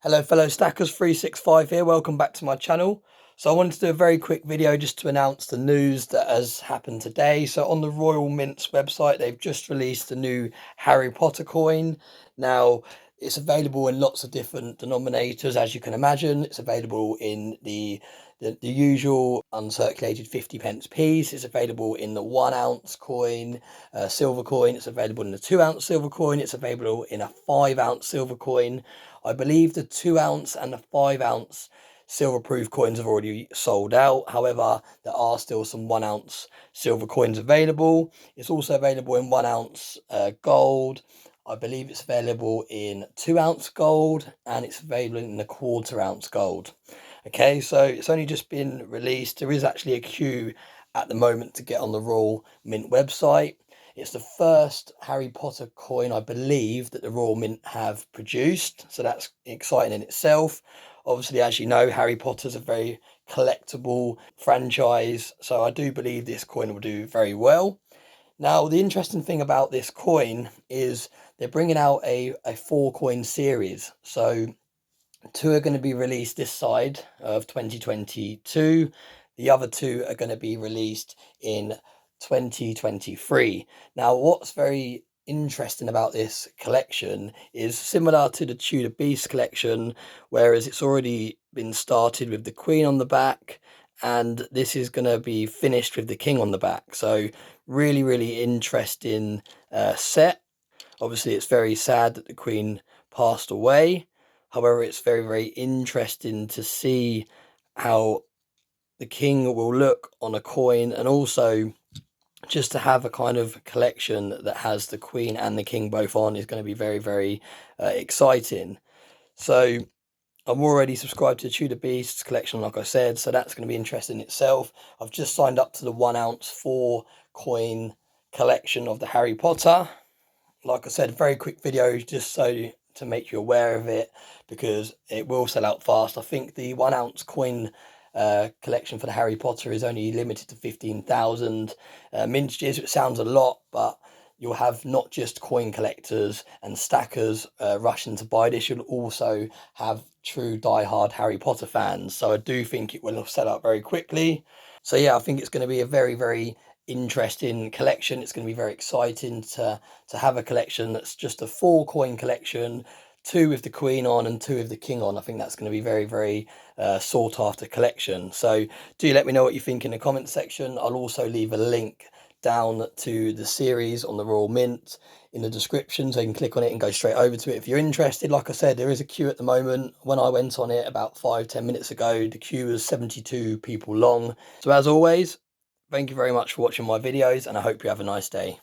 Hello fellow stackers, 365 here, welcome back to my channel. So I wanted to do a very quick video just to announce the news that has happened today. So on the Royal Mint's website, they've just released a new Harry Potter coin. Now, it's available in lots of different denominators, as you can imagine. It's available in the usual uncirculated 50 pence piece. It's available in the 1 ounce coin, silver coin. It's available in the 2 ounce silver coin. It's available in a 5 ounce silver coin. I believe the 2 ounce and the 5 ounce silver proof coins have already sold out. However, there are still some 1 ounce silver coins available. It's also available in 1 ounce gold. I believe it's available in 2 ounce gold, and it's available in the 1/4 ounce gold. Okay, so it's only just been released. There is actually a queue at the moment to get on the Royal Mint website. It's the first Harry Potter coin, I believe, that the Royal Mint have produced, so that's exciting in itself. Obviously, as you know, Harry Potter's a very collectible franchise, so I do believe this coin will do very well. Now, the interesting thing about this coin is they're bringing out a 4 coin series. So 2 are going to be released this side of 2022. The other 2 are going to be released in 2023. Now, what's very interesting about this collection is similar to the Tudor Beast collection, whereas it's already been started with the Queen on the back, and this is going to be finished with the King on the back. So really interesting set. Obviously, it's very sad that the Queen passed away. However, it's very interesting to see how the King will look on a coin, and also just to have a kind of collection that has the Queen and the King both on is going to be very exciting. So I'm already subscribed to the Tudor Beasts collection, like I said, so that's going to be interesting in itself. I've just signed up to the 1 ounce 4 coin collection of the Harry Potter. Like I said, very quick video just so to make you aware of it, because it will sell out fast. I think the 1 ounce coin collection for the Harry Potter is only limited to 15,000 mintages, which sounds a lot, but you'll have not just coin collectors and stackers rushing to buy this, you'll also have true die-hard Harry Potter fans. So I do think it will sell out very quickly. So yeah, I think it's going to be a very interesting collection. It's going to be very exciting to have a collection that's just a 4 coin collection, 2 with the Queen on and 2 with the King on. I think that's going to be very sought after collection. So do let me know what you think in the comment section. I'll also leave a link down to the series on the Royal Mint in the description, so you can click on it and go straight over to it if you're interested. Like I said, there is a queue at the moment. When I went on it about 5-10 minutes ago, the queue was 72 people long. So as always, thank you very much for watching my videos, and I hope you have a nice day.